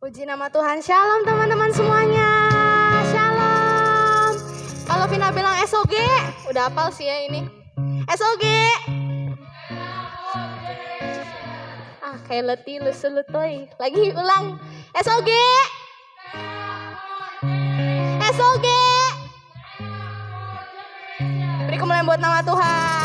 Puji nama Tuhan. Shalom teman-teman semuanya. Shalom. Kalau Vina bilang SOG, udah hafal sih ya ini. SOG. Kayak letih lusulutoy. Lagi ulang. SOG. SOG. Beri kemuliaan buat nama Tuhan.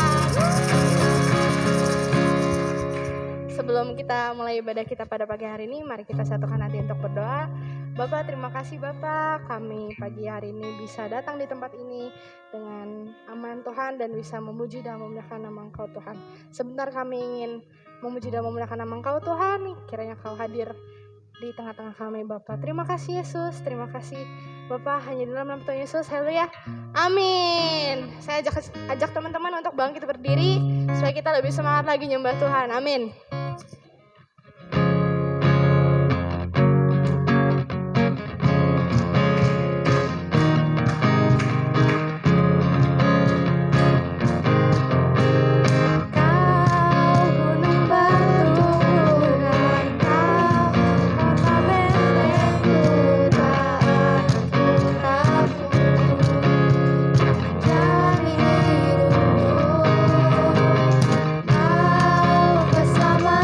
Sebelum kita mulai ibadah kita pada pagi hari ini, mari kita satukan hati untuk berdoa. Bapak, terima kasih Bapak, kami pagi hari ini bisa datang di tempat ini dengan aman Tuhan dan bisa memuji dan memuliakan nama Engkau Tuhan. Sebentar kami ingin memuji dan memuliakan nama Engkau Tuhan, kiranya Kau hadir di tengah-tengah kami Bapak. Terima kasih Yesus, terima kasih Bapak, hanya di dalam nama Tuhan Yesus, haleluya, amin. Saya ajak teman-teman untuk bangkit berdiri supaya kita lebih semangat lagi nyembah Tuhan, amin. Bersama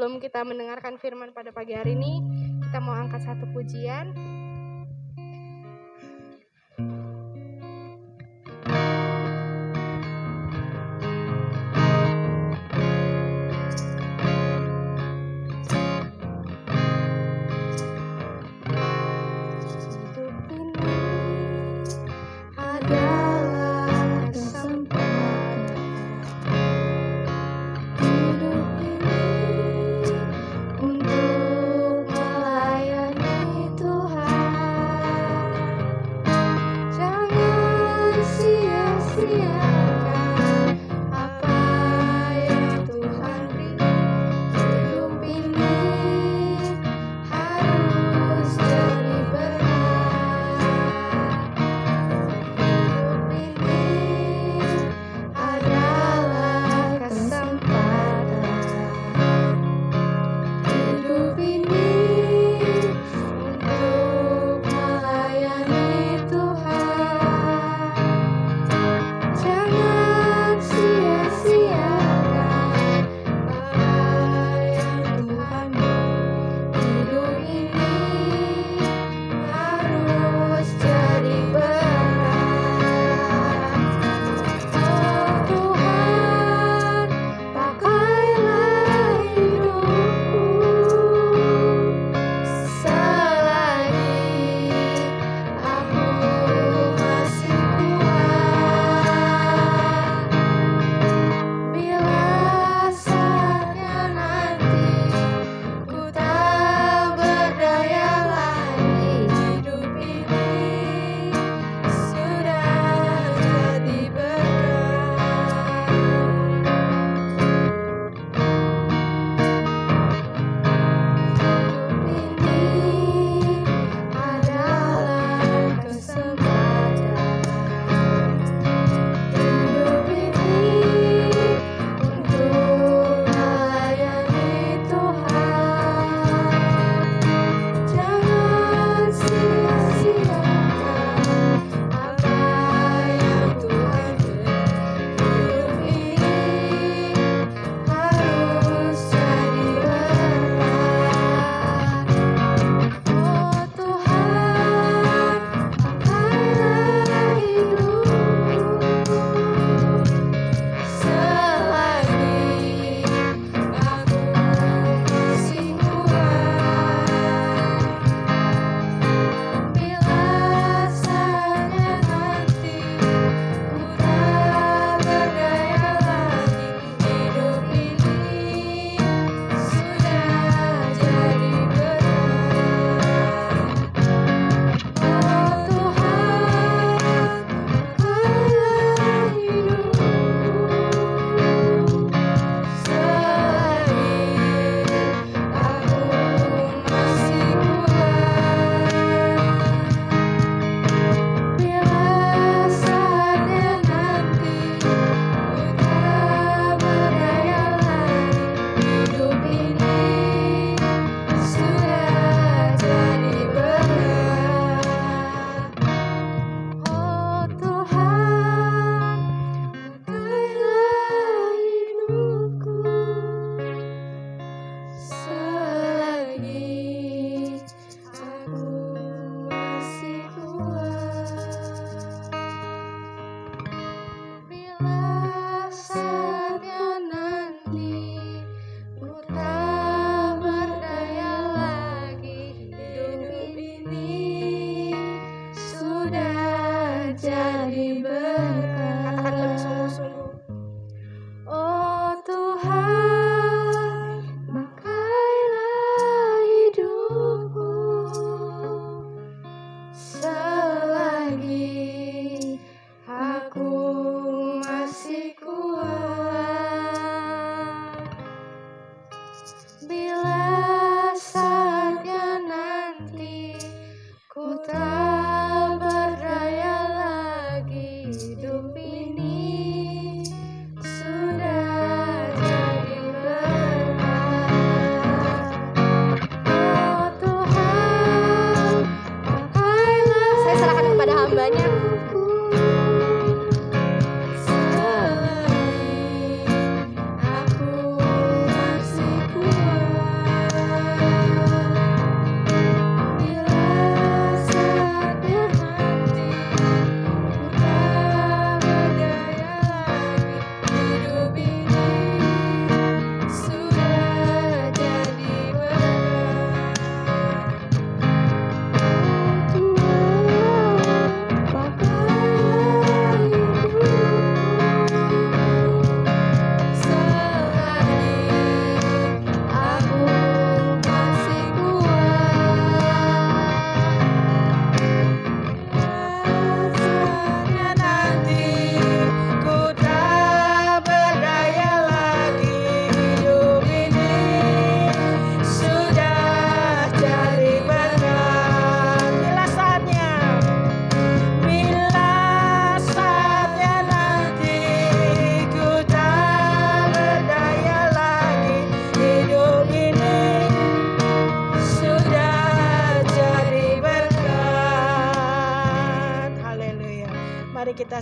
sebelum kita mendengarkan firman pada pagi hari ini, kita mau angkat satu pujian. Untuk melayani Tuhan.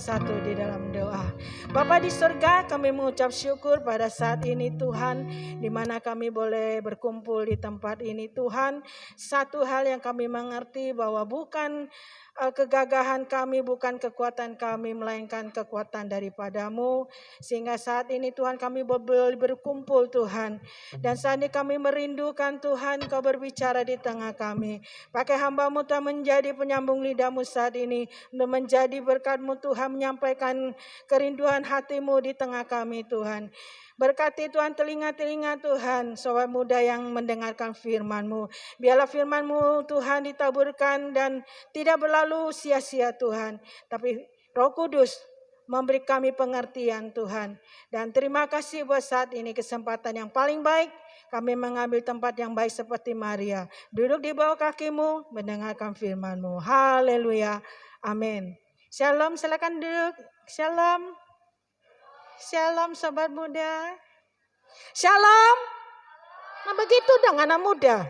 bersatu di dalam doa. Bapa di surga, kami mengucap syukur pada saat ini Tuhan, di mana kami boleh berkumpul di tempat ini Tuhan. Satu hal yang kami mengerti bahwa bukan kegagahan kami, bukan kekuatan kami, melainkan kekuatan daripadamu. Sehingga saat ini Tuhan kami boleh berkumpul Tuhan. Dan saat ini kami merindukan Tuhan, Kau berbicara di tengah kami. Pakai hamba-Mu Tuhan menjadi penyambung lidah-Mu saat ini. Untuk menjadi berkat-Mu Tuhan, menyampaikan kerinduan hati-Mu di tengah kami Tuhan. Berkati Tuhan telinga-telinga Tuhan, sobat muda yang mendengarkan firman-Mu. Biarlah firman-Mu Tuhan ditaburkan dan tidak berlalu sia-sia Tuhan. Tapi Roh Kudus memberi kami pengertian Tuhan. Dan terima kasih buat saat ini kesempatan yang paling baik. Kami mengambil tempat yang baik seperti Maria. Duduk di bawah kaki-Mu, mendengarkan firman-Mu. Haleluya. Amin. Shalom, silakan duduk. Shalom. Shalom sobat muda. Shalom. Nah begitu dong anak muda.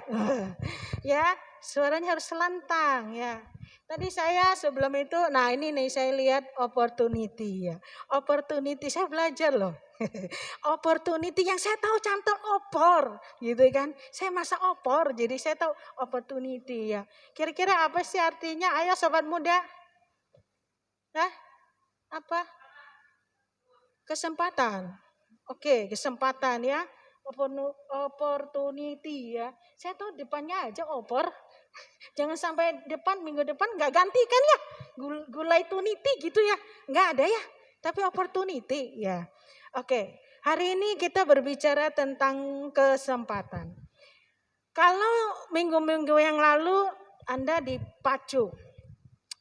Ya, suaranya harus lantang ya. Tadi saya sebelum itu, nah ini nih saya lihat opportunity ya. Opportunity saya belajar loh. Opportunity yang saya tahu cantor opor gitu kan. Saya masa opor jadi saya tahu opportunity ya. Kira-kira apa sih artinya? Ayo sobat muda. Hah? Apa? Kesempatan. Oke, kesempatan ya. Opportunity ya. Saya tahu depannya aja opor. Jangan sampai minggu depan nggak ganti kan ya. Gulai tuniti gitu ya. Nggak ada ya. Tapi opportunity ya. Oke, hari ini kita berbicara tentang kesempatan. Kalau minggu-minggu yang lalu Anda dipacu.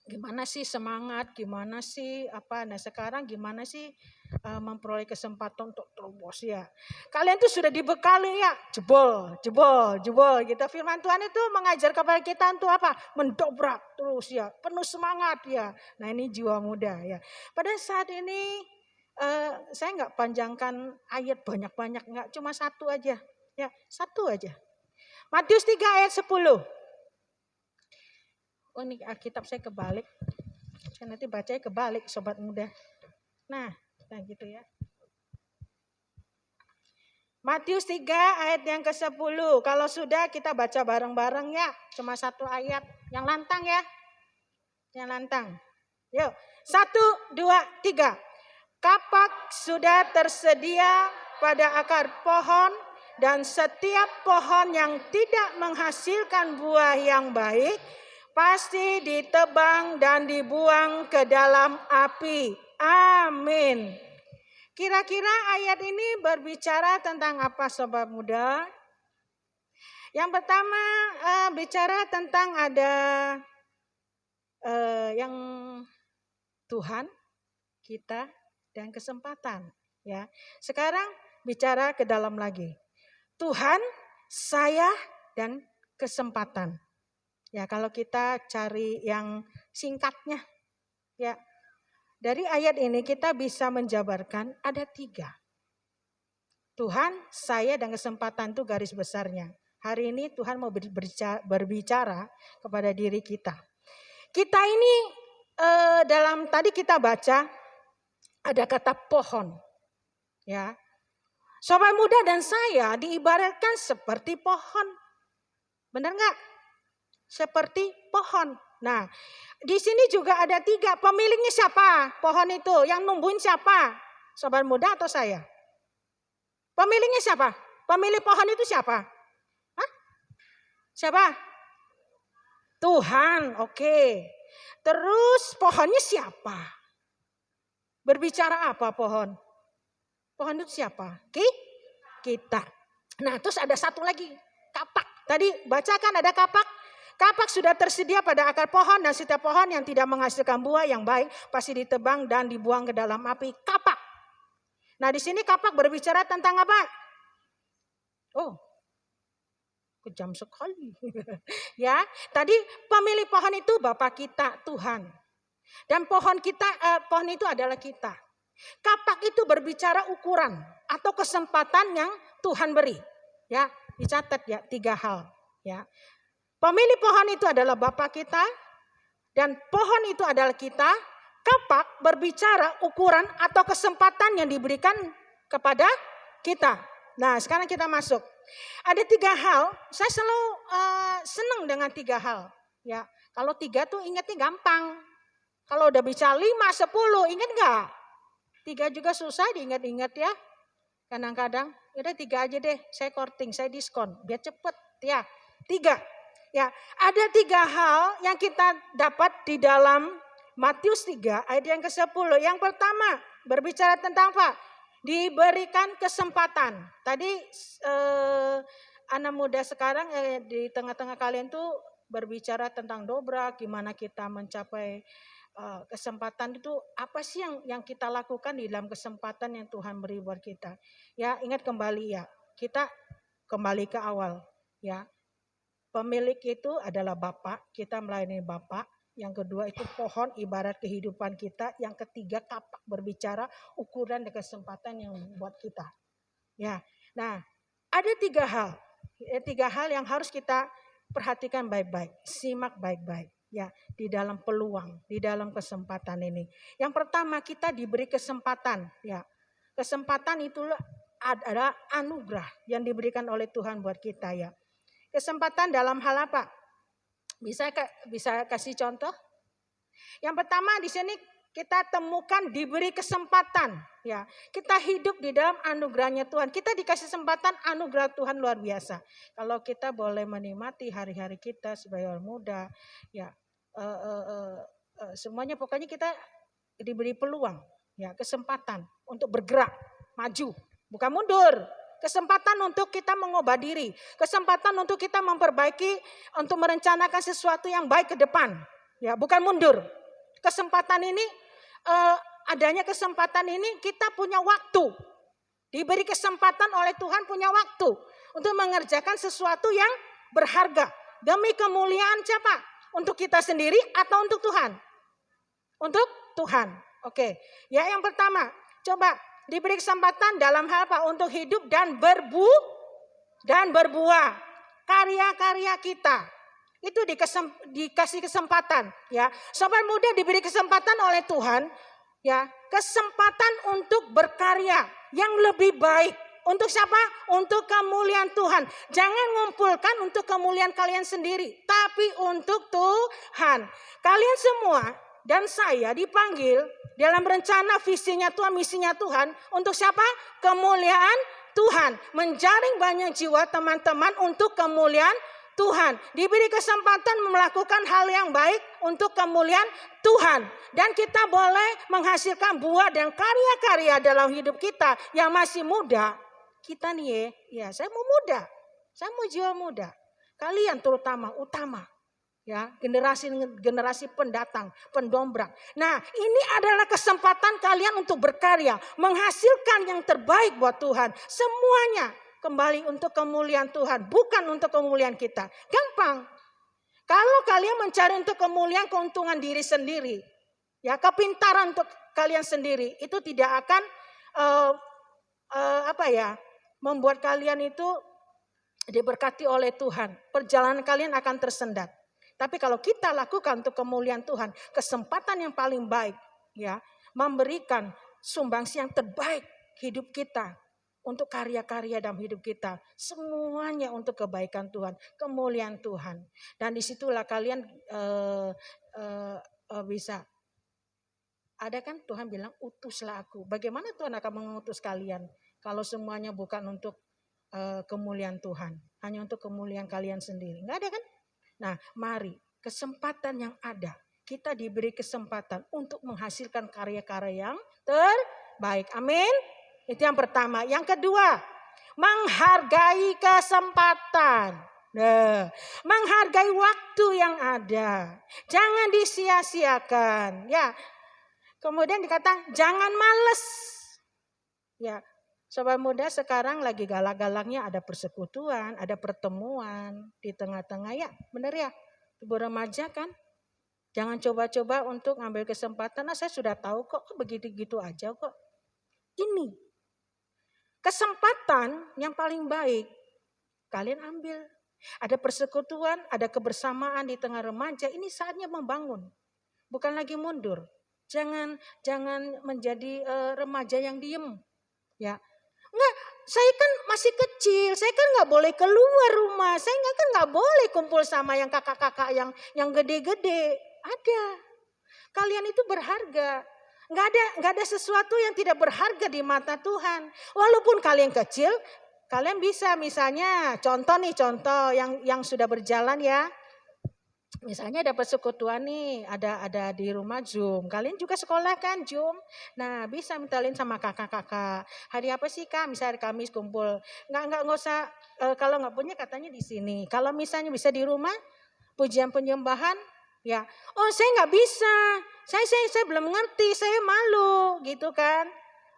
Gimana sih semangat, gimana sih apa, nah sekarang gimana sih memperoleh kesempatan untuk terobos ya. Kalian tuh sudah dibekali ya, jebol gitu. Firman Tuhan itu mengajar kepada kita untuk apa? Mendobrak terus ya, penuh semangat ya. Nah ini jiwa muda ya. Pada saat ini saya nggak panjangkan ayat banyak-banyak, nggak cuma satu aja ya, satu aja. Matius 3 ayat 10. Oh ini Alkitab saya kebalik. Saya nanti bacanya kebalik sobat muda. Nah gitu ya. Matius 3 ayat yang ke-10. Kalau sudah kita baca bareng-bareng ya. Cuma satu ayat. Yang lantang ya. Yang lantang. Yuk. 1, 2, 3. Kapak sudah tersedia pada akar pohon. Dan setiap pohon yang tidak menghasilkan buah yang baik pasti ditebang dan dibuang ke dalam api. Amin. Kira-kira ayat ini berbicara tentang apa sobat muda? Yang pertama bicara tentang ada yang Tuhan, kita, dan kesempatan. Ya. Sekarang bicara ke dalam lagi. Tuhan, saya, dan kesempatan. Ya, kalau kita cari yang singkatnya, ya dari ayat ini kita bisa menjabarkan ada 3. Tuhan, saya, dan kesempatan itu garis besarnya. Hari ini Tuhan mau berbicara kepada diri kita. Kita ini dalam tadi kita baca ada kata pohon, ya. Sobat muda dan saya diibaratkan seperti pohon, benar nggak? Seperti pohon. Nah, di sini juga ada 3. Pemiliknya siapa? Pohon itu. Yang numbuhin siapa? Sobat muda atau saya? Pemiliknya siapa? Pemilik pohon itu siapa? Hah? Siapa? Tuhan. Oke. Terus pohonnya siapa? Berbicara apa pohon? Pohon itu siapa? Kita. Nah, terus ada satu lagi. Kapak. Tadi bacakan ada kapak. Kapak sudah tersedia pada akar pohon dan setiap pohon yang tidak menghasilkan buah yang baik pasti ditebang dan dibuang ke dalam api. Kapak. Nah di sini kapak berbicara tentang apa? Oh, kejam sekali. Ya, tadi pemilik pohon itu Bapa kita Tuhan. Dan pohon itu adalah kita. Kapak itu berbicara ukuran atau kesempatan yang Tuhan beri. Ya, dicatat ya 3 hal. Ya. Pemilik pohon itu adalah Bapa kita dan pohon itu adalah kita. kapak berbicara ukuran atau kesempatan yang diberikan kepada kita. Nah, sekarang kita masuk. Ada 3 hal, saya selalu senang dengan 3 hal. Ya, kalau 3 tuh ingatnya gampang. Kalau udah bicara 5, 10, ingat nggak? 3 juga susah diingat-ingat ya. Kadang-kadang, udah 3 aja deh, saya korting, saya diskon, biar cepet ya. 3. Ya, ada 3 hal yang kita dapat di dalam Matius 3 ayat yang ke-10. Yang pertama, berbicara tentang apa? Diberikan kesempatan. Tadi anak muda sekarang di tengah-tengah kalian tuh berbicara tentang dobrak, gimana kita mencapai kesempatan itu, apa sih yang kita lakukan di dalam kesempatan yang Tuhan beri buat kita. Ya, ingat kembali ya, kita kembali ke awal ya. Pemilik itu adalah Bapa, kita melayani Bapa. Yang kedua itu pohon ibarat kehidupan kita. Yang ketiga kapak berbicara ukuran dan kesempatan yang buat kita. Ya, nah ada 3 hal, 3 hal yang harus kita perhatikan baik-baik, simak baik-baik. Ya, di dalam peluang, di dalam kesempatan ini. Yang pertama, kita diberi kesempatan. Ya, kesempatan itu adalah anugerah yang diberikan oleh Tuhan buat kita ya. Kesempatan dalam hal apa? Bisa kasih contoh? Yang pertama di sini kita temukan diberi kesempatan. Ya, kita hidup di dalam anugerahnya Tuhan. Kita dikasih kesempatan, anugerah Tuhan luar biasa. Kalau kita boleh menikmati hari-hari kita sebagai orang muda, ya semuanya pokoknya kita diberi peluang, ya kesempatan untuk bergerak, maju, bukan mundur. Kesempatan untuk kita mengubah diri, kesempatan untuk kita memperbaiki, untuk merencanakan sesuatu yang baik ke depan, ya bukan mundur. Kesempatan ini, adanya kesempatan ini kita punya waktu, diberi kesempatan oleh Tuhan punya waktu untuk mengerjakan sesuatu yang berharga demi kemuliaan siapa? Untuk kita sendiri atau untuk Tuhan? Untuk Tuhan. Oke, ya yang pertama, coba diberi kesempatan dalam hal apa? Untuk hidup dan berbuah. Karya-karya kita itu dikasih kesempatan. Ya, sobat muda diberi kesempatan oleh Tuhan. Ya, kesempatan untuk berkarya yang lebih baik. Untuk siapa? Untuk kemuliaan Tuhan. Jangan ngumpulkan untuk kemuliaan kalian sendiri, tapi untuk Tuhan. Kalian semua dan saya dipanggil dalam rencana visinya Tuhan, misinya Tuhan. Untuk siapa? Kemuliaan Tuhan. Menjaring banyak jiwa teman-teman untuk kemuliaan Tuhan. Diberi kesempatan melakukan hal yang baik untuk kemuliaan Tuhan. Dan kita boleh menghasilkan buah dan karya-karya dalam hidup kita yang masih muda. Kita nih ya saya mau muda. Saya mau jiwa muda. Kalian terutama, utama. Ya, generasi pendatang, pendobrak. Nah, ini adalah kesempatan kalian untuk berkarya, menghasilkan yang terbaik buat Tuhan. Semuanya kembali untuk kemuliaan Tuhan, bukan untuk kemuliaan kita. Gampang. Kalau kalian mencari untuk kemuliaan keuntungan diri sendiri, ya kepintaran untuk kalian sendiri, itu tidak akan membuat kalian itu diberkati oleh Tuhan. Perjalanan kalian akan tersendat. Tapi kalau kita lakukan untuk kemuliaan Tuhan, kesempatan yang paling baik, ya, memberikan sumbangsi yang terbaik hidup kita untuk karya-karya dalam hidup kita, semuanya untuk kebaikan Tuhan, kemuliaan Tuhan. Dan disitulah kalian bisa. Ada kan Tuhan bilang, utuslah aku. Bagaimana Tuhan akan mengutus kalian kalau semuanya bukan untuk kemuliaan Tuhan, hanya untuk kemuliaan kalian sendiri? Enggak ada kan? Nah, mari kesempatan yang ada, kita diberi kesempatan untuk menghasilkan karya-karya yang terbaik. Amin. Itu yang pertama. Yang kedua, menghargai kesempatan. Nah, menghargai waktu yang ada. Jangan disia-siakan. Ya. Kemudian dikatakan jangan males. Ya. Sobat muda sekarang lagi galak-galaknya ada persekutuan, ada pertemuan di tengah-tengah ya, benar ya? Ibu remaja kan, jangan coba-coba untuk ngambil kesempatan. Nah, saya sudah tahu kok, begitu-gitu aja kok. Ini kesempatan yang paling baik, kalian ambil. Ada persekutuan, ada kebersamaan di tengah remaja, ini saatnya membangun, bukan lagi mundur. Jangan menjadi remaja yang diem. Ya, enggak. Saya kan masih kecil, saya kan nggak boleh keluar rumah, saya kan nggak boleh kumpul sama yang kakak-kakak yang gede-gede. Ada, kalian itu berharga. Nggak ada sesuatu yang tidak berharga di mata Tuhan. Walaupun kalian kecil, kalian bisa misalnya contoh yang sudah berjalan ya. Misalnya dapat persekutuan nih, ada di rumah Zoom. Kalian juga sekolah kan Zoom. Nah, bisa mintalin sama kakak-kakak. Hari apa sih Kak? Misalnya hari Kamis kumpul. Nggak usah kalau nggak punya katanya di sini. Kalau misalnya bisa di rumah, pujian penyembahan, ya. Oh, saya nggak bisa. Saya belum ngerti, saya malu gitu kan.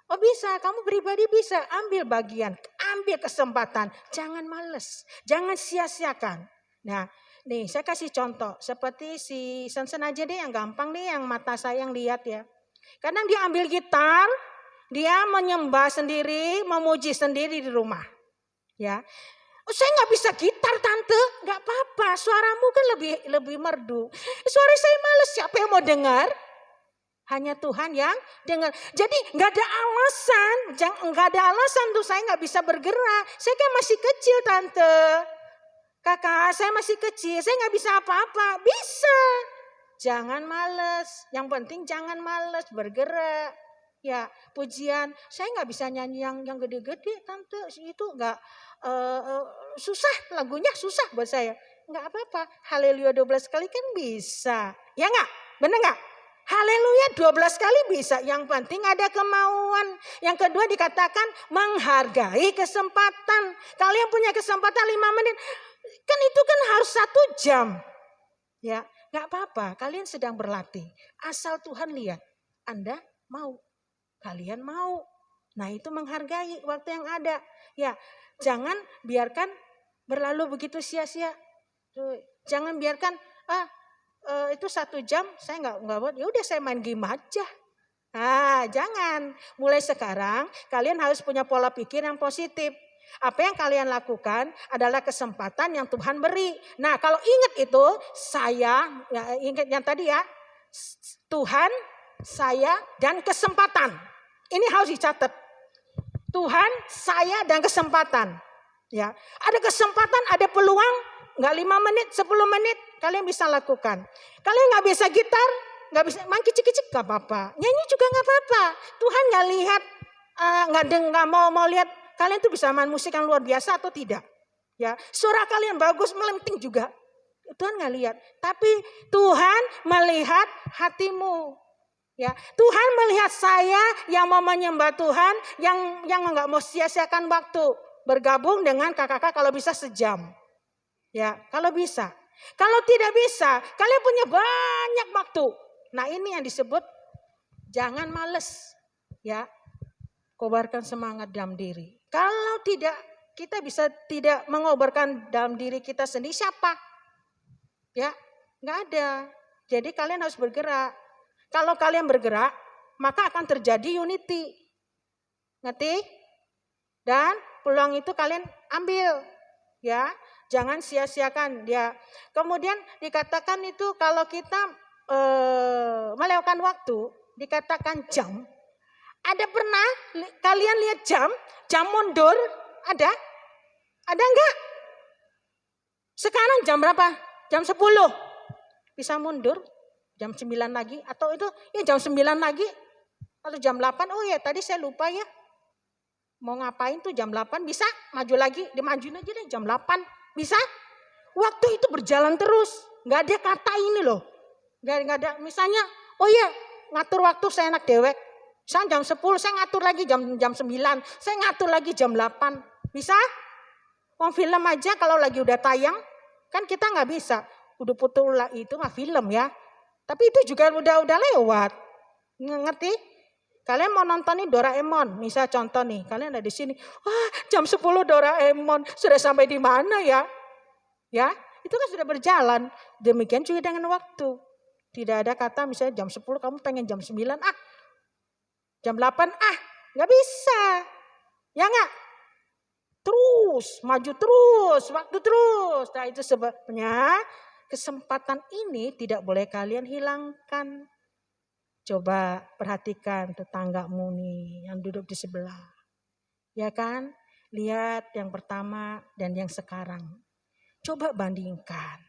Oh bisa, kamu pribadi bisa ambil bagian, ambil kesempatan. Jangan males, jangan sia-siakan. Nah, nih saya kasih contoh seperti si Sansen aja deh yang gampang nih yang mata saya yang lihat ya. Kadang dia ambil gitar, dia menyembah sendiri, memuji sendiri di rumah. Ya. Oh, saya nggak bisa gitar tante, nggak apa-apa. Suaramu kan lebih merdu. Suara saya males, siapa yang mau dengar? Hanya Tuhan yang dengar. Jadi nggak ada alasan tuh saya nggak bisa bergerak. Saya kan masih kecil tante. Kakak, saya masih kecil, saya nggak bisa apa-apa. Bisa. Jangan males. Yang penting jangan males bergerak. Ya, pujian. Saya nggak bisa nyanyi yang gede-gede, tante. Itu nggak susah, lagunya susah buat saya. Nggak apa-apa. Haleluya 12 kali kan bisa. Ya nggak? Bener nggak? Haleluya 12 kali bisa. Yang penting ada kemauan. Yang kedua dikatakan menghargai kesempatan. Kalian punya kesempatan 5 menit. Kan itu kan harus 1 jam. Ya, gak apa-apa. Kalian sedang berlatih. Asal Tuhan lihat. Anda mau. Kalian mau. Nah itu menghargai waktu yang ada. Ya, jangan biarkan berlalu begitu sia-sia. Jangan biarkan itu 1 jam saya nggak buat. Ya udah saya main game aja. Nah, jangan. Mulai sekarang kalian harus punya pola pikir yang positif. Apa yang kalian lakukan adalah kesempatan yang Tuhan beri. Nah, kalau ingat itu, saya ya, ingat yang tadi ya, Tuhan, saya, dan kesempatan. Ini harus dicatat. Tuhan, saya, dan kesempatan. Ya, ada kesempatan, ada peluang, nggak 5 menit, 10 menit, kalian bisa lakukan. Kalian nggak bisa gitar, nggak bisa main kicik-kicik, nggak apa-apa. Nyanyi juga nggak apa-apa. Tuhan nggak lihat, nggak mau lihat kalian tuh bisa main musik yang luar biasa atau tidak. Ya, suara kalian bagus, melenting juga. Tuhan nggak lihat, tapi Tuhan melihat hatimu. Ya, Tuhan melihat saya yang mau menyembah Tuhan, yang nggak mau sia-siakan waktu, bergabung dengan kakak-kakak kalau bisa sejam. Ya, kalau bisa. Kalau tidak bisa, kalian punya banyak waktu. Nah, ini yang disebut jangan males. Ya, kobarkan semangat dalam diri. Kalau tidak, kita bisa tidak mengobarkan dalam diri kita sendiri, siapa? Ya, nggak ada. Jadi kalian harus bergerak. Kalau kalian bergerak, maka akan terjadi unity. Ngerti? Dan peluang itu kalian ambil. Ya, jangan sia-siakan dia. Kemudian dikatakan itu kalau kita melewatkan waktu, dikatakan jam. Ada pernah kalian lihat jam mundur? Ada? Ada enggak? Sekarang jam berapa? Jam 10. Bisa mundur jam 9 lagi atau itu ya jam 9 lagi atau jam 8. Oh ya, tadi saya lupa ya. Mau ngapain tuh jam 8 bisa maju lagi, dimajuin aja deh jam 8. Bisa? Waktu itu berjalan terus. Enggak ada kata ini loh. Enggak ada misalnya, oh iya, ngatur waktu saya enak dewek. Saya jam 10, saya ngatur lagi jam 9, saya ngatur lagi jam 8. Bisa? Wong film aja kalau lagi udah tayang, kan kita nggak bisa. Udah putul lah itu mah film ya. Tapi itu juga udah lewat. Ngerti? Kalian mau nonton nih Doraemon, misal contoh nih, kalian ada di sini. Wah, jam 10 Doraemon, sudah sampai di mana ya? Ya, itu kan sudah berjalan. Demikian juga dengan waktu. Tidak ada kata misalnya jam 10 kamu pengen jam 9, jam 8, nggak bisa. Ya nggak? Terus, maju terus, waktu terus. Nah itu sebabnya kesempatan ini tidak boleh kalian hilangkan. Coba perhatikan tetanggamu nih yang duduk di sebelah. Ya kan? Lihat yang pertama dan yang sekarang. Coba bandingkan.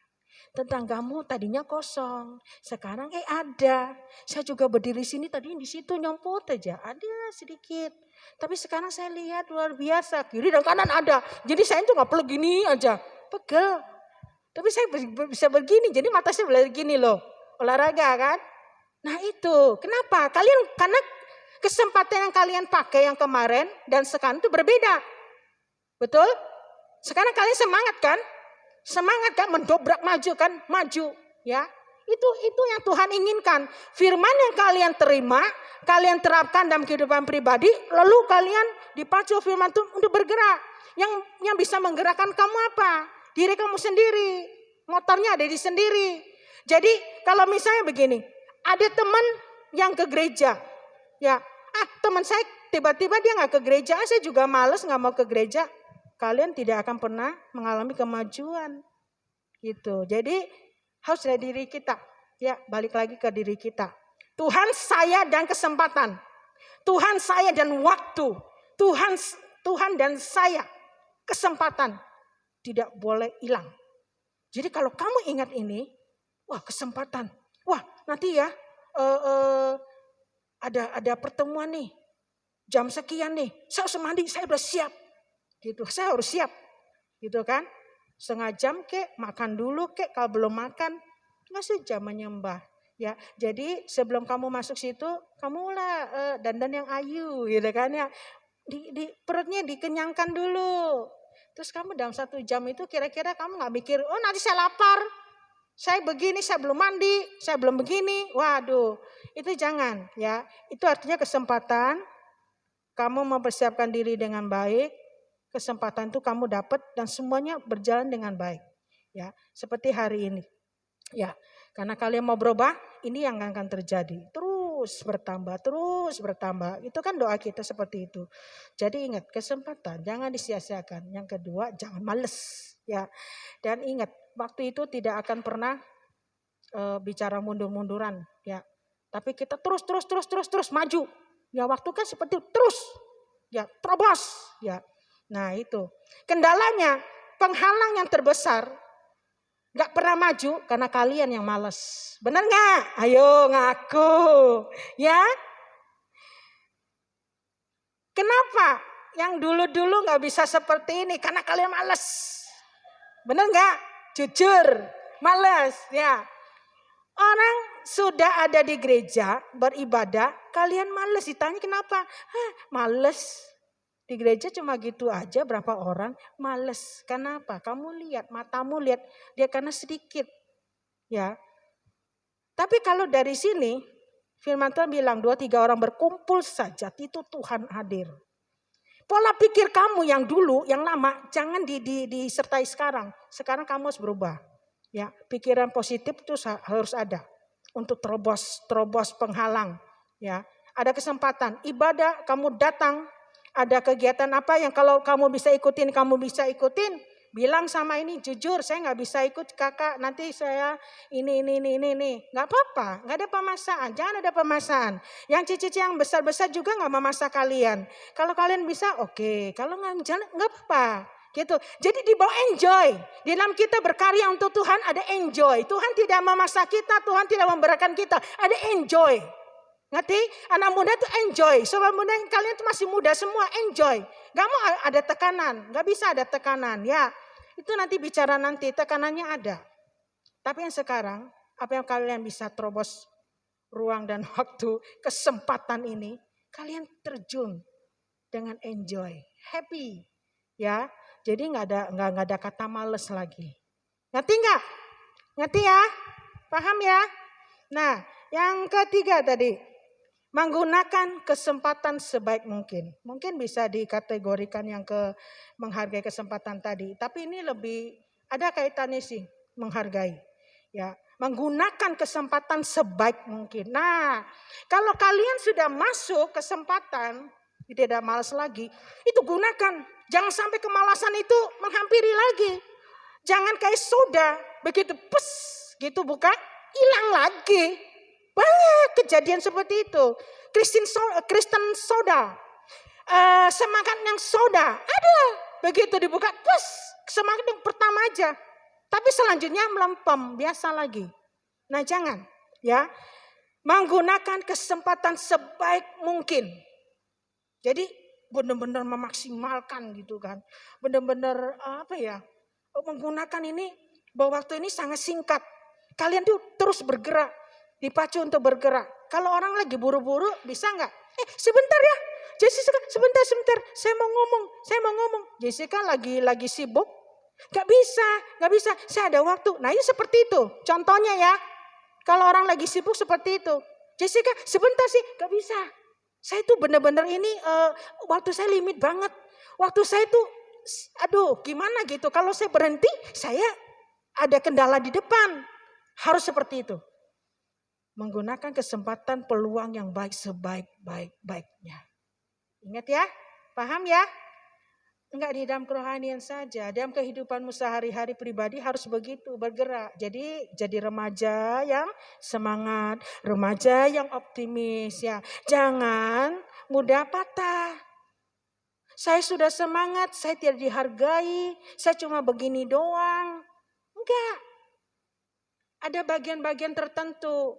Tetanggamu tadinya kosong, sekarang ada. Saya juga berdiri sini tadi di situ nyemput aja, ada sedikit. Tapi sekarang saya lihat luar biasa, kiri dan kanan ada. Jadi saya tuh nggak perlu gini aja, pegel. Tapi saya bisa begini, jadi mata saya boleh gini loh, olahraga kan. Nah itu, kenapa? Karena kesempatan yang kalian pakai yang kemarin dan sekarang itu berbeda. Betul? Sekarang kalian semangat kan? Semangat kan, mendobrak maju kan? Maju, ya. Itu yang Tuhan inginkan. Firman yang kalian terima, kalian terapkan dalam kehidupan pribadi, lalu kalian dipacu firman itu untuk bergerak. Yang bisa menggerakkan kamu apa? Diri kamu sendiri. Motornya ada di sendiri. Jadi kalau misalnya begini, ada teman yang ke gereja, ya, teman saya tiba-tiba dia nggak ke gereja, saya juga males nggak mau ke gereja. Kalian tidak akan pernah mengalami kemajuan, gitu. Jadi harus dari diri kita, ya, balik lagi ke diri kita. Tuhan saya dan kesempatan, Tuhan saya dan waktu, Tuhan dan saya kesempatan tidak boleh hilang. Jadi kalau kamu ingat ini, wah kesempatan, wah nanti ya ada pertemuan nih, jam sekian nih, saya harus mandi, saya udah siap, gitu. Saya harus siap, gitu kan? Setengah jam kek, makan dulu kek, kalau belum makan nggak sejam menyembah, ya. Jadi sebelum kamu masuk situ, kamulah dandan yang ayu, gitu kan ya. Di perutnya dikenyangkan dulu. Terus kamu dalam 1 jam itu kira-kira kamu nggak mikir, oh nanti saya lapar, saya begini, saya belum mandi, saya belum begini. Waduh, itu jangan ya. Itu artinya kesempatan kamu mempersiapkan diri dengan baik. Kesempatan itu kamu dapat dan semuanya berjalan dengan baik. Ya, seperti hari ini. Ya, karena kalian mau berubah, ini yang akan terjadi. Terus bertambah. Itu kan doa kita seperti itu. Jadi ingat, kesempatan jangan disia-siakan. Yang kedua, jangan males, ya. Dan ingat, waktu itu tidak akan pernah bicara mundur-munduran, ya. Tapi kita terus maju. Ya, waktu kan seperti itu, terus, ya, terobos, ya. Nah itu, kendalanya penghalang yang terbesar gak pernah maju karena kalian yang malas. Benar gak? Ayo ngaku, ya. Kenapa yang dulu-dulu gak bisa seperti ini? Karena kalian malas. Benar gak? Jujur, malas, ya. Orang sudah ada di gereja beribadah, kalian malas. Ditanya kenapa? Malas. Di gereja cuma gitu aja, berapa orang males. Kenapa? Kamu lihat, matamu lihat, dia karena sedikit. Ya. Tapi kalau dari sini, firman Tuhan bilang 2-3 orang berkumpul saja, itu Tuhan hadir. Pola pikir kamu yang dulu, yang lama, jangan disertai sekarang. Sekarang kamu harus berubah. Ya, pikiran positif itu harus ada untuk terobos penghalang. Ya, ada kesempatan ibadah, kamu datang. Ada kegiatan apa yang kalau kamu bisa ikutin, bilang sama ini jujur, saya nggak bisa ikut kakak, nanti saya ini, nggak apa-apa, nggak ada pemaksaan, jangan ada pemaksaan. Yang cici yang besar-besar juga nggak memaksa kalian. Kalau kalian bisa, oke. Kalau nggak jalan, nggak apa-apa. Gitu. Jadi dibawa enjoy. Di dalam kita berkarya untuk Tuhan ada enjoy. Tuhan tidak memaksa kita, Tuhan tidak memberatkan kita, ada enjoy. Ngerti? Anak muda tuh enjoy. Sobat muda kalian tuh masih muda semua, enjoy. Gak mau ada tekanan, gak bisa ada tekanan. Ya, itu nanti bicara nanti, tekanannya ada. Tapi yang sekarang, apa yang kalian bisa terobos ruang dan waktu, kesempatan ini, kalian terjun dengan enjoy, happy. Ya, jadi gak ada kata males lagi. Ngerti gak? Ngerti ya? Paham ya? Nah, yang ketiga tadi. Menggunakan kesempatan sebaik mungkin. Mungkin bisa dikategorikan yang menghargai kesempatan tadi. Tapi ini lebih ada kaitannya sih menghargai. Ya, menggunakan kesempatan sebaik mungkin. Nah, kalau kalian sudah masuk kesempatan, tidak malas lagi, itu gunakan. Jangan sampai kemalasan itu menghampiri lagi. Jangan kayak soda, begitu pes gitu bukan, hilang lagi. Banyak kejadian seperti itu. Kristen soda, semangat yang soda ada. Begitu dibuka, terus semangat yang pertama aja. Tapi selanjutnya melempem, biasa lagi. Nah jangan ya, menggunakan kesempatan sebaik mungkin. Jadi benar-benar memaksimalkan gitu kan. Benar-benar menggunakan ini, bahwa waktu ini sangat singkat. Kalian tuh terus bergerak, dipacu untuk bergerak. Kalau orang lagi buru-buru bisa nggak? Sebentar ya, Jessica, sebentar, saya mau ngomong. Jessica lagi sibuk, nggak bisa, saya ada waktu. Nah ini seperti itu, contohnya ya. Kalau orang lagi sibuk seperti itu, Jessica, sebentar sih, nggak bisa. Saya tuh benar-benar ini waktu saya limit banget. Waktu saya tuh, gimana gitu. Kalau saya berhenti, saya ada kendala di depan. Harus seperti itu. Menggunakan kesempatan peluang yang baik sebaik-baiknya. Ingat ya, paham ya? Enggak di dalam kerohanian saja, dalam kehidupanmu sehari-hari pribadi harus begitu, bergerak. Jadi remaja yang semangat, remaja yang optimis ya. Jangan mudah patah. Saya sudah semangat, saya tidak dihargai, saya cuma begini doang. Enggak. Ada bagian-bagian tertentu.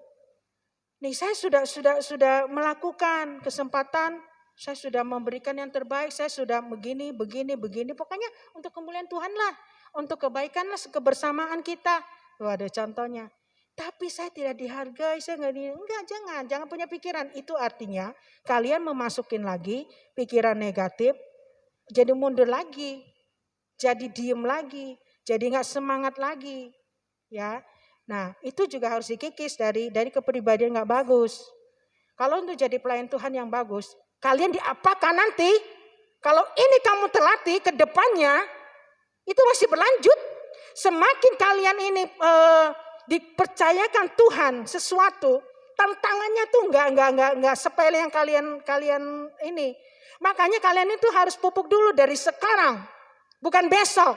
Nih saya sudah melakukan kesempatan. Saya sudah memberikan yang terbaik, saya sudah begini. Pokoknya untuk kemuliaan Tuhan lah. Untuk kebaikan lah, kebersamaan kita. Ada contohnya. Tapi saya tidak dihargai, jangan punya pikiran. Itu artinya kalian memasukin lagi pikiran negatif. Jadi mundur lagi. Jadi diem lagi. Jadi gak semangat lagi. Ya. Nah itu juga harus dikikis dari kepribadian gak bagus. Kalau untuk jadi pelayan Tuhan yang bagus, kalian diapakan nanti? Kalau ini kamu terlatih ke depannya, itu masih berlanjut. Semakin kalian ini dipercayakan Tuhan sesuatu, tantangannya tuh nggak sepele yang kalian ini. Makanya kalian itu harus pupuk dulu dari sekarang, bukan besok.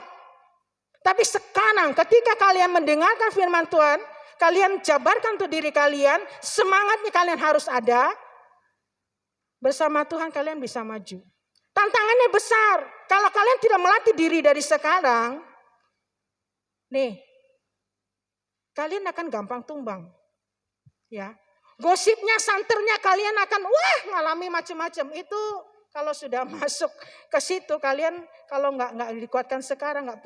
Tapi sekarang ketika kalian mendengarkan firman Tuhan, kalian jabarkan untuk diri kalian, semangatnya kalian harus ada. Bersama Tuhan kalian bisa maju. Tantangannya besar. Kalau kalian tidak melatih diri dari sekarang, nih, kalian akan gampang tumbang. Ya, gosipnya, santernya kalian akan ngalami macam-macam. Itu kalau sudah masuk ke situ, kalian kalau nggak dikuatkan sekarang, nggak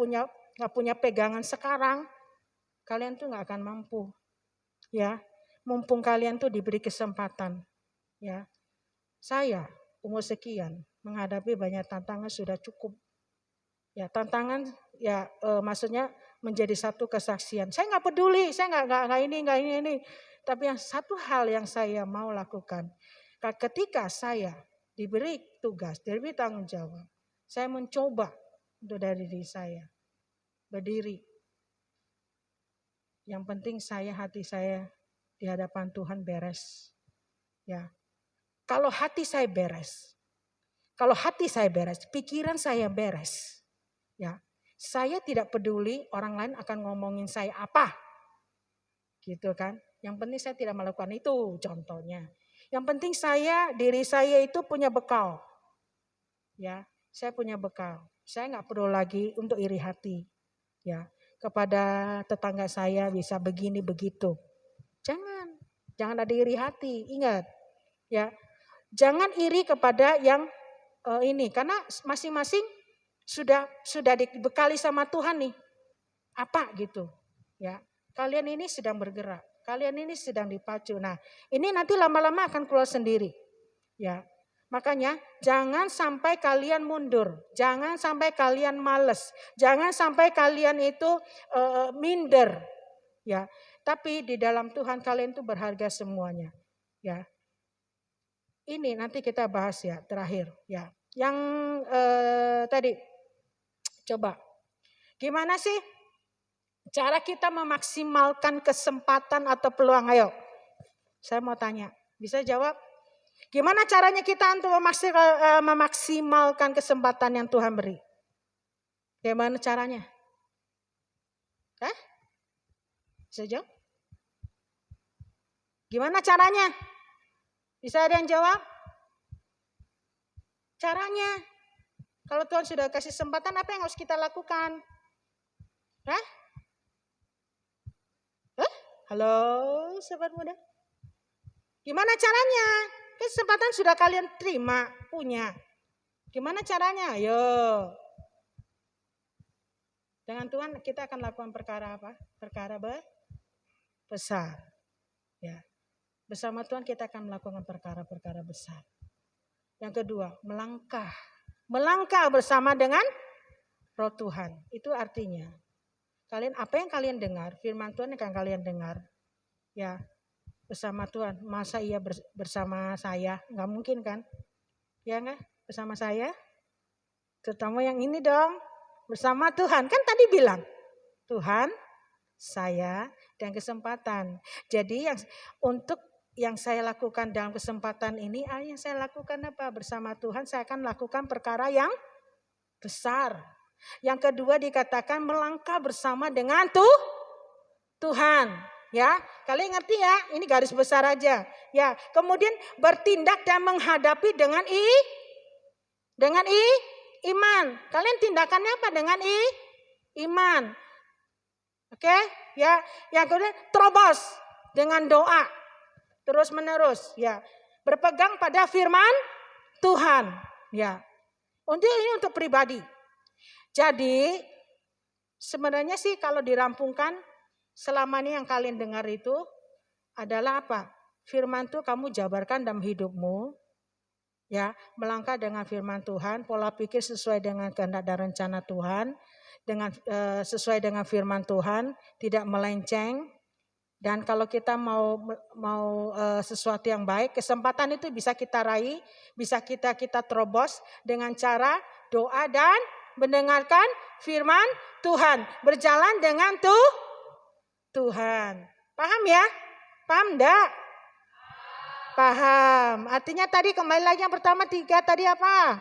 punya pegangan sekarang, kalian tuh nggak akan mampu. Ya, mumpung kalian tuh diberi kesempatan. Ya. Saya umur sekian menghadapi banyak tantangan sudah cukup. Ya tantangan ya maksudnya menjadi satu kesaksian. Saya nggak peduli, saya nggak ini. Tapi yang satu hal yang saya mau lakukan, ketika saya diberi tugas, diberi tanggung jawab, saya mencoba untuk dari diri saya berdiri. Yang penting hati saya di hadapan Tuhan beres. Ya. Kalau hati saya beres, pikiran saya beres, ya, saya tidak peduli orang lain akan ngomongin saya apa, gitu kan? Yang penting saya tidak melakukan itu, contohnya. Yang penting diri saya itu punya bekal, ya, saya punya bekal. Saya nggak perlu lagi untuk iri hati, ya, kepada tetangga saya bisa begini begitu. Jangan ada iri hati, ingat, ya. Jangan iri kepada yang ini, karena masing-masing sudah dibekali sama Tuhan nih. Apa gitu, ya. Kalian ini sedang bergerak, kalian ini sedang dipacu. Nah, ini nanti lama-lama akan keluar sendiri, ya. Makanya jangan sampai kalian mundur, jangan sampai kalian males, jangan sampai kalian itu minder, ya. Tapi di dalam Tuhan kalian itu berharga semuanya, ya. Ini nanti kita bahas ya terakhir ya. Yang tadi coba gimana sih cara kita memaksimalkan kesempatan atau peluang? Ayo, saya mau tanya, bisa jawab? Gimana caranya kita untuk memaksimalkan kesempatan yang Tuhan beri? Gimana caranya? Bisa jawab? Gimana caranya? Bisa ada yang jawab? Caranya, kalau Tuhan sudah kasih kesempatan, apa yang harus kita lakukan? Hah? Halo, sobat muda. Gimana caranya? Kesempatan sudah kalian terima, punya. Gimana caranya? Ayo. Dengan Tuhan kita akan lakukan perkara apa? Perkara besar. Ya. Bersama Tuhan kita akan melakukan perkara-perkara besar. Yang kedua, melangkah. Melangkah bersama dengan Roh Tuhan. Itu artinya kalian apa yang kalian dengar, firman Tuhan yang akan kalian dengar. Ya. Bersama Tuhan. Masa iya bersama saya? Enggak mungkin kan? Ya enggak? Bersama saya? Terutama yang ini dong. Bersama Tuhan. Kan tadi bilang, Tuhan, saya, dan kesempatan. Jadi untuk yang saya lakukan dalam kesempatan ini, yang saya lakukan apa? Bersama Tuhan saya akan lakukan perkara yang besar. Yang kedua dikatakan melangkah bersama dengan Tuhan. Ya, kalian ngerti ya? Ini garis besar aja. Ya, kemudian bertindak dan menghadapi dengan iman. Kalian tindakannya apa? Dengan iman. Oke? Ya, yang kedua terobos dengan doa. Terus menerus, ya. Berpegang pada firman Tuhan, ya. Ini untuk pribadi. Jadi sebenarnya sih kalau dirampungkan selama ini yang kalian dengar itu adalah apa? Firman Tuhan kamu jabarkan dalam hidupmu. Ya, melangkah dengan firman Tuhan, pola pikir sesuai dengan kehendak dan rencana Tuhan, dengan sesuai dengan firman Tuhan, tidak melenceng. Dan kalau kita mau sesuatu yang baik, kesempatan itu bisa kita raih, bisa kita terobos dengan cara doa dan mendengarkan firman Tuhan, berjalan dengan Tuhan. Paham ya? Paham enggak? Paham. Artinya tadi kembali lagi yang pertama 3 tadi apa?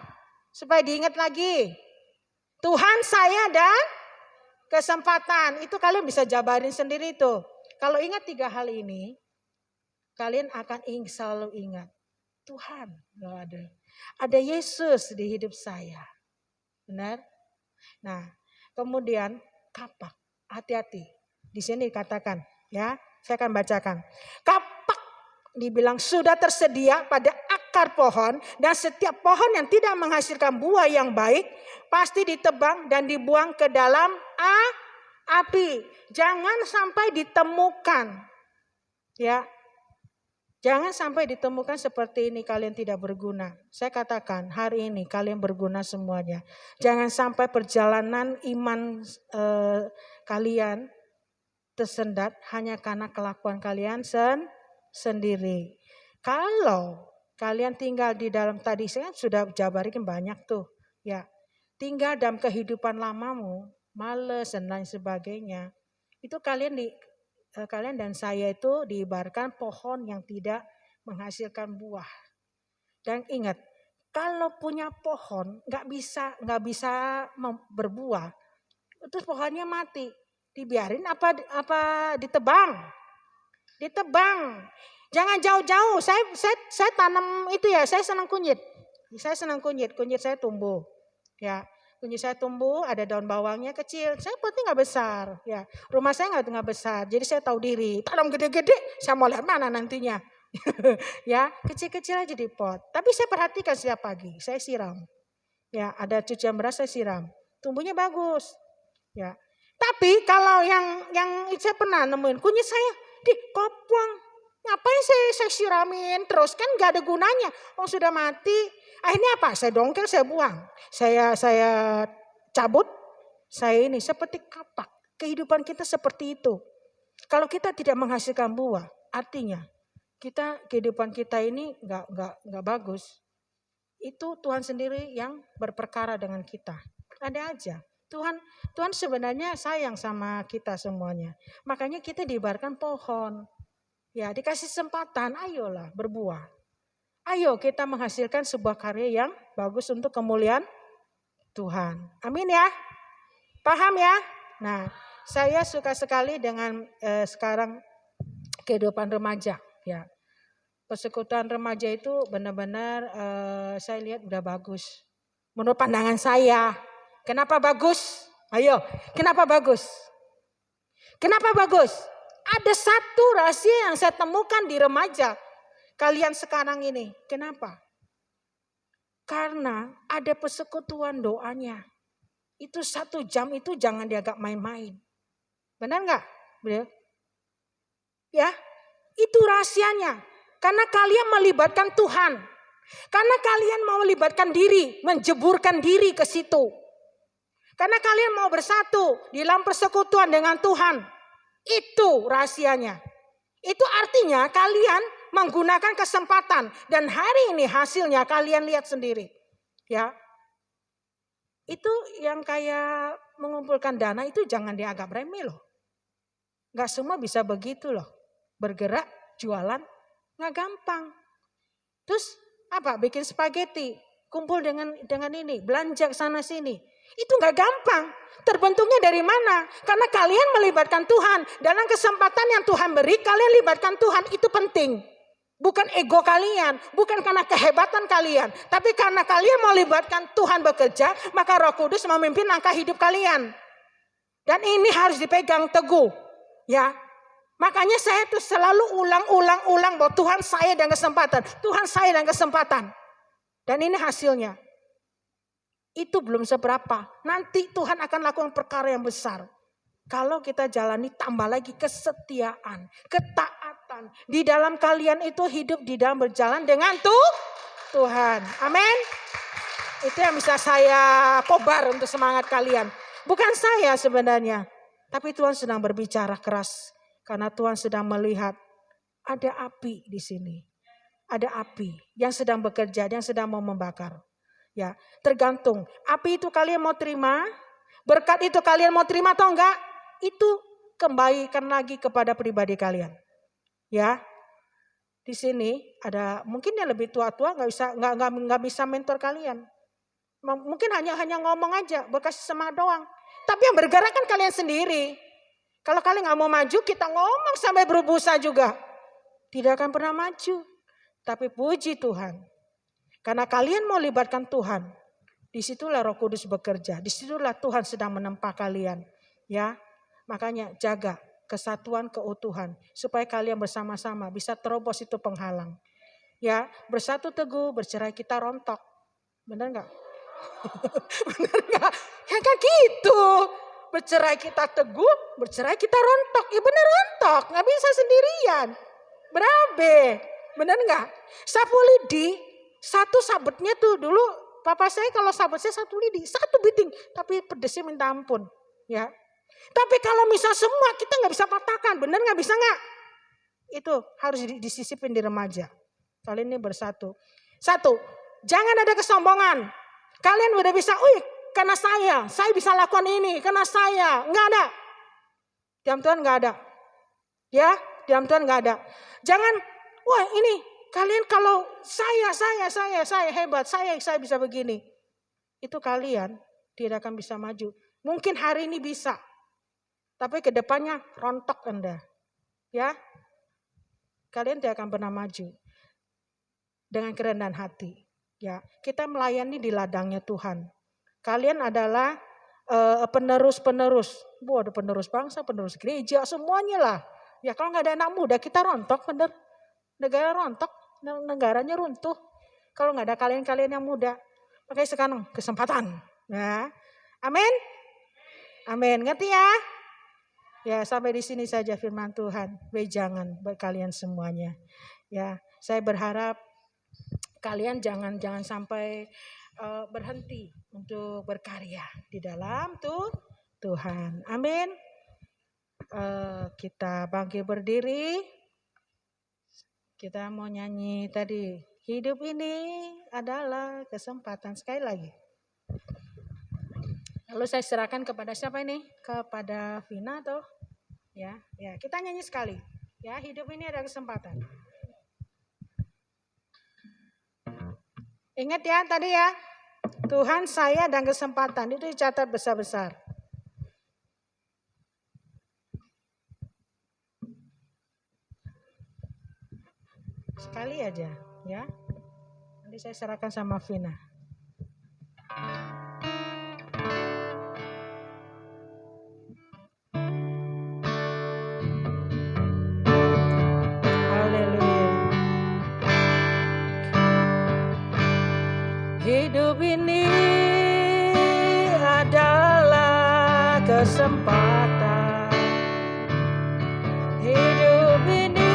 Supaya diingat lagi. Tuhan, saya, dan kesempatan. Itu kalian bisa jabarin sendiri tuh. Kalau ingat 3 hal ini, kalian akan selalu ingat. Tuhan, ada Yesus di hidup saya. Benar? Nah, kemudian kapak, hati-hati. Di sini dikatakan, ya, saya akan bacakan. Kapak dibilang sudah tersedia pada akar pohon, dan setiap pohon yang tidak menghasilkan buah yang baik pasti ditebang dan dibuang ke dalam api. Jangan sampai ditemukan. Ya. Jangan sampai ditemukan seperti ini kalian tidak berguna. Saya katakan hari ini kalian berguna semuanya. Jangan sampai perjalanan iman kalian tersendat hanya karena kelakuan kalian sendiri. Kalau kalian tinggal di dalam, tadi saya sudah jabarin banyak tuh. Ya, tinggal dalam kehidupan lamamu, males dan lain sebagainya. Itu kalian dan saya itu diibaratkan pohon yang tidak menghasilkan buah. Dan ingat, kalau punya pohon nggak bisa berbuah, terus pohonnya mati, dibiarin apa ditebang? Ditebang. Jangan jauh-jauh. Saya tanam itu ya, saya senang kunyit. Saya senang kunyit saya tumbuh. Ya. Kunyit saya tumbuh, ada daun bawangnya kecil. Saya potnya nggak besar, ya. Rumah saya nggak besar, jadi saya tahu diri. Tanam gede-gede, saya mau lihat mana nantinya. Ya, kecil-kecil aja di pot. Tapi saya perhatikan setiap pagi, saya siram. Ya, ada cucian beras saya siram. Tumbuhnya bagus. Ya. Tapi kalau yang saya pernah nemuin kunyit saya di kopong. Ngapain saya siramin terus, kan nggak ada gunanya. Sudah mati. Akhirnya apa? Saya dongkel, saya buang. Saya cabut. Saya ini seperti kapak. Kehidupan kita seperti itu. Kalau kita tidak menghasilkan buah, artinya kehidupan kita ini nggak bagus. Itu Tuhan sendiri yang berperkara dengan kita. Ada aja. Tuhan sebenarnya sayang sama kita semuanya. Makanya kita diibaratkan pohon. Ya, dikasih kesempatan, ayolah berbuah. Ayo kita menghasilkan sebuah karya yang bagus untuk kemuliaan Tuhan. Amin ya. Paham ya? Nah, saya suka sekali dengan sekarang kehidupan remaja. Ya, persekutuan remaja itu benar-benar saya lihat udah bagus. Menurut pandangan saya. Kenapa bagus? Ayo, kenapa bagus? Kenapa bagus? Ada satu rahasia yang saya temukan di remaja kalian sekarang ini. Kenapa? Karena ada persekutuan doanya. Itu 1 jam itu jangan dianggap main-main. Benar nggak? Ya, itu rahasianya. Karena kalian melibatkan Tuhan. Karena kalian mau melibatkan diri, menjeburkan diri ke situ. Karena kalian mau bersatu di dalam persekutuan dengan Tuhan. Itu rahasianya. Itu artinya kalian menggunakan kesempatan. Dan hari ini hasilnya kalian lihat sendiri. Ya, itu yang kayak mengumpulkan dana itu jangan dianggap remeh loh. Gak semua bisa begitu loh. Bergerak, jualan, gak gampang. Terus apa? Bikin spaghetti, kumpul dengan ini, belanja sana sini. Itu gak gampang. Terbentuknya dari mana? Karena kalian melibatkan Tuhan. Dalam kesempatan yang Tuhan beri, kalian libatkan Tuhan. Itu penting. Bukan ego kalian, bukan karena kehebatan kalian. Tapi karena kalian melibatkan Tuhan bekerja, maka Roh Kudus memimpin langkah hidup kalian. Dan ini harus dipegang teguh. Ya, makanya saya tuh selalu ulang bahwa Tuhan saya dan kesempatan. Tuhan saya dan kesempatan. Dan ini hasilnya. Itu belum seberapa. Nanti Tuhan akan lakukan perkara yang besar. Kalau kita jalani tambah lagi kesetiaan, ketaatan. Di dalam kalian itu hidup di dalam berjalan dengan Tuhan. Amin. Itu yang bisa saya kobar untuk semangat kalian. Bukan saya sebenarnya. Tapi Tuhan sedang berbicara keras. Karena Tuhan sedang melihat ada api di sini. Ada api yang sedang bekerja, yang sedang mau membakar. Ya, tergantung. Api itu kalian mau terima, berkat itu kalian mau terima atau enggak? Itu kembalikan lagi kepada pribadi kalian. Ya, di sini ada mungkin yang lebih tua-tua nggak bisa mentor kalian. Mungkin hanya ngomong aja, berkasih semangat doang. Tapi yang bergerak kan kalian sendiri. Kalau kalian nggak mau maju, kita ngomong sampai berbusa juga, tidak akan pernah maju. Tapi puji Tuhan, karena kalian mau libatkan Tuhan, disitulah Roh Kudus bekerja, disitulah Tuhan sedang menempa kalian. Ya, makanya jaga kesatuan keutuhan supaya kalian bersama-sama bisa terobos itu penghalang. Ya, bersatu teguh, bercerai kita rontok. Benar nggak? Benar nggak? Ya kan gitu. Bercerai kita teguh, bercerai kita rontok. Ya benar rontok, nggak bisa sendirian. Berabe, benar nggak? Sapu lidi, satu sabetnya tuh dulu papa saya kalau sabet saya 1 lidi, 1 biting, tapi pedesnya minta ampun. Ya, tapi kalau misal semua kita nggak bisa patahkan, benar nggak bisa nggak? Itu harus disisipin di remaja. Kalian ini bersatu. 1, jangan ada kesombongan. Kalian udah bisa, karena saya bisa lakukan ini, karena saya. Nggak ada. Diam Tuhan nggak ada. Ya, diam Tuhan nggak ada. Jangan, wah ini kalian kalau saya hebat, saya bisa begini. Itu kalian tidak akan bisa maju. Mungkin hari ini bisa. Tapi kedepannya rontok Anda. Ya, kalian tidak akan pernah maju. Dengan kerendahan hati. Ya, kita melayani di ladangnya Tuhan. Kalian adalah penerus-penerus. Ada penerus bangsa, penerus gereja, semuanya lah. Ya kalau nggak ada anak muda kita rontok bener. Negara rontok, negaranya runtuh. Kalau nggak ada kalian-kalian yang muda. Makanya sekarang kesempatan. Ya, amin. Amin, ngerti ya? Ya sampai di sini saja firman Tuhan. Wejangan buat kalian semuanya. Ya, saya berharap kalian jangan sampai berhenti untuk berkarya di dalam Tuhan. Amin. Kita bangkit berdiri. Kita mau nyanyi tadi. Hidup ini adalah kesempatan. Sekali lagi. Lalu saya serahkan kepada siapa ini? Kepada Vina atau? Ya, kita nyanyi sekali. Ya, hidup ini adalah kesempatan. Ingat ya tadi ya, Tuhan saya dan kesempatan itu dicatat besar-besar. sekali aja ya. Nanti saya serahkan sama Vina. Haleluya. Hidup ini adalah kesempatan. Hidup ini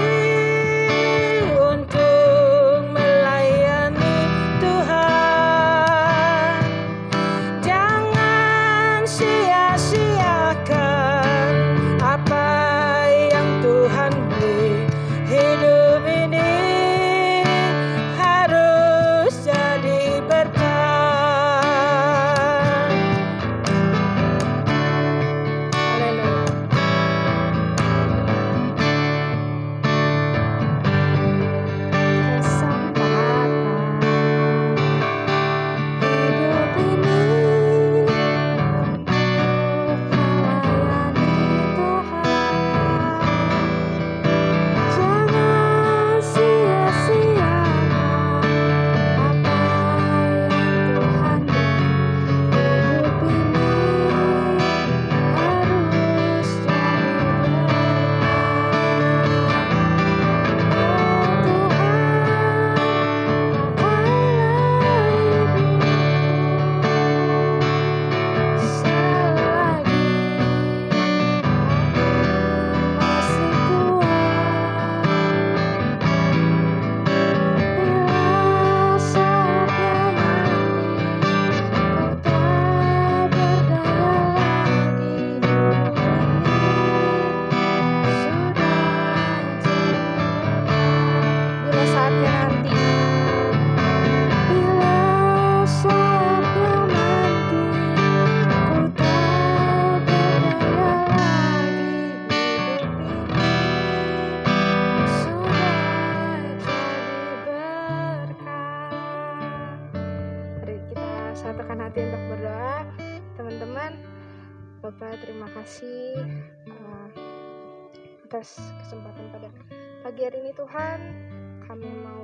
untuk melayani Tuhan. Jangan sia-siakan apa yang Tuhan beri. Hidup ini harus jadi berkat. Haleluya. Kesempatan hidup ini untuk melayani Tuhan. Jangan sia-siakan apa yang Tuhan beri. Hidup ini harus jadi bila saatnya nanti bila saatnya nanti ku tak berdaya lagi, hidup ini sudah jadi berkat. Mari kita satukan hati untuk berdoa, teman-teman. Bapak, terima kasih atas kesempatan pada pagi hari ini Tuhan. Kami mau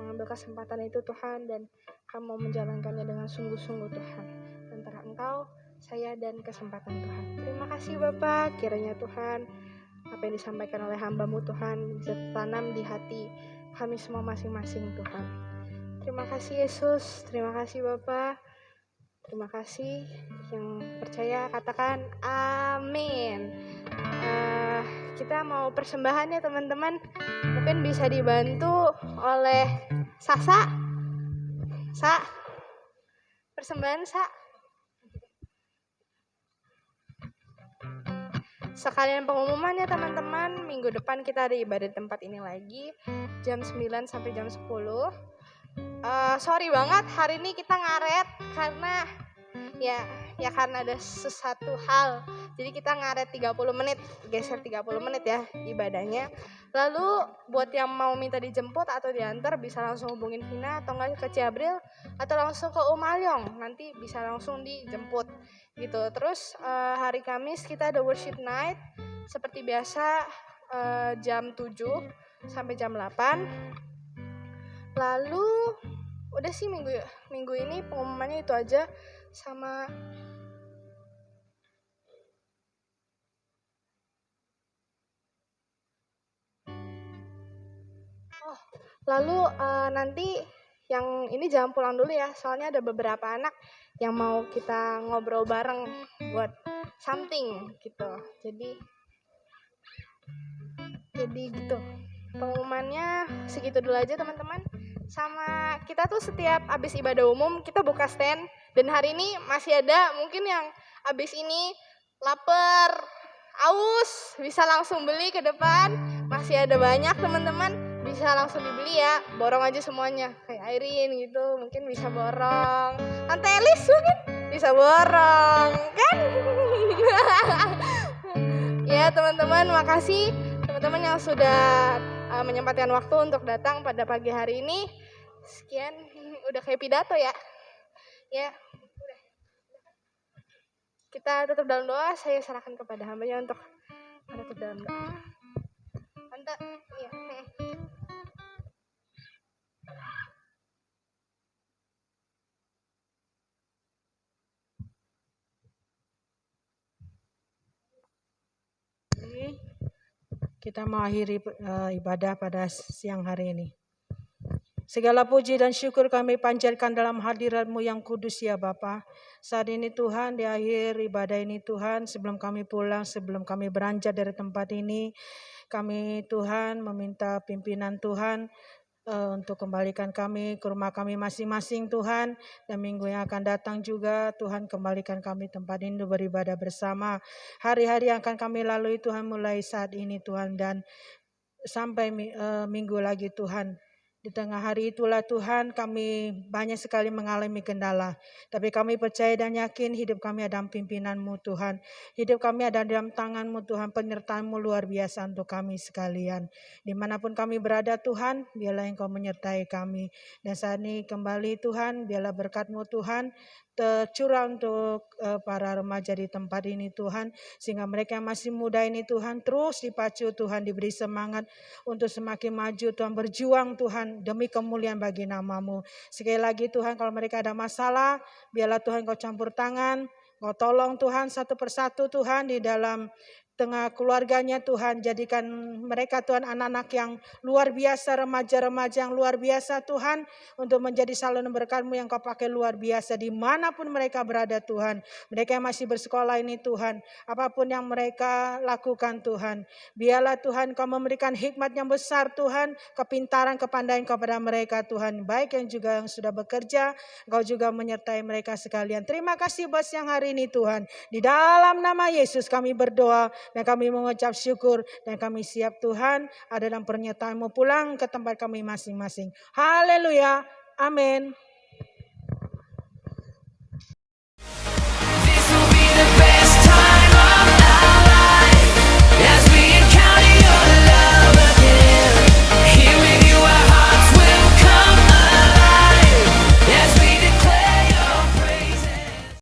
mengambil kesempatan itu Tuhan, dan kami mau menjalankannya dengan sungguh-sungguh Tuhan. Antara Engkau, saya, dan kesempatan Tuhan. Terima kasih Bapak, kiranya Tuhan apa yang disampaikan oleh hamba-Mu Tuhan bisa tanam di hati kami semua masing-masing Tuhan. Terima kasih Yesus, terima kasih Bapak. Terima kasih, yang percaya katakan amin. Kita mau persembahan ya teman-teman. Mungkin bisa dibantu oleh Sa. Persembahan Sa. Sekalian pengumuman ya teman-teman. Minggu depan kita ada ibadah di tempat ini lagi jam 9 sampai jam 10. Sorry banget hari ini kita ngaret karena karena ada sesuatu hal. Jadi kita ngaret 30 menit, geser 30 menit ya ibadahnya. Lalu buat yang mau minta dijemput atau diantar bisa langsung hubungin Vina atau enggak ke Ciabril atau langsung ke Umalyong, nanti bisa langsung dijemput gitu. Terus hari Kamis kita ada worship night seperti biasa jam 7 sampai jam 8. Lalu udah sih minggu ini pengumumannya itu aja. Sama lalu nanti yang ini jangan pulang dulu ya, soalnya ada beberapa anak yang mau kita ngobrol bareng buat something gitu. Jadi gitu. Pengumumannya segitu dulu aja teman-teman. Sama kita tuh setiap abis ibadah umum kita buka stand, dan hari ini masih ada mungkin yang abis ini lapar, aus, bisa langsung beli ke depan. Masih ada banyak teman-teman, bisa langsung dibeli ya, borong aja semuanya. Kayak Irene gitu mungkin bisa borong, Tante Elis mungkin bisa borong kan. Ya teman-teman, makasih teman-teman yang sudah menyempatkan waktu untuk datang pada pagi hari ini. Sekian, udah kayak pidato ya. Ya, udah. Kita tutup dalam doa. Saya serahkan kepada hambanya untuk menutup dalam doa. Tante, iya. Kita mengakhiri ibadah pada siang hari ini. Segala puji dan syukur kami panjatkan dalam hadirat-Mu yang kudus ya Bapa. Saat ini Tuhan, di akhir ibadah ini Tuhan, sebelum kami pulang, sebelum kami beranjak dari tempat ini, kami Tuhan meminta pimpinan Tuhan untuk kembalikan kami ke rumah kami masing-masing Tuhan. Dan minggu yang akan datang juga Tuhan kembalikan kami tempat ini beribadah bersama. Hari-hari yang akan kami lalui Tuhan mulai saat ini Tuhan dan sampai minggu lagi Tuhan. Di tengah hari itulah Tuhan kami banyak sekali mengalami kendala. Tapi kami percaya dan yakin hidup kami ada dalam pimpinan-Mu Tuhan. Hidup kami ada dalam tangan-Mu Tuhan. Penyertaan-Mu luar biasa untuk kami sekalian. Dimanapun kami berada Tuhan, biarlah Engkau menyertai kami. Dan saat ini kembali Tuhan, biarlah berkat-Mu Tuhan tercurah untuk para remaja di tempat ini Tuhan. Sehingga mereka yang masih muda ini Tuhan terus dipacu Tuhan, diberi semangat untuk semakin maju Tuhan, berjuang Tuhan demi kemuliaan bagi nama-Mu. Sekali lagi Tuhan, kalau mereka ada masalah, biarlah Tuhan Kau campur tangan, Kau tolong Tuhan satu persatu Tuhan di dalam tengah keluarganya Tuhan. Jadikan mereka Tuhan anak-anak yang luar biasa, remaja-remaja yang luar biasa Tuhan, untuk menjadi salun berkat-Mu yang Kau pakai luar biasa dimanapun mereka berada Tuhan. Mereka yang masih bersekolah ini Tuhan, apapun yang mereka lakukan Tuhan, biarlah Tuhan Kau memberikan hikmat yang besar Tuhan, kepintaran, kepandaian kepada mereka Tuhan, baik yang juga yang sudah bekerja, Kau juga menyertai mereka sekalian. Terima kasih buat siang hari ini Tuhan. Di dalam nama Yesus kami berdoa dan kami mengucap syukur dan kami siap Tuhan ada dalam pernyataan-Mu pulang ke tempat kami masing-masing. Haleluya. Amin.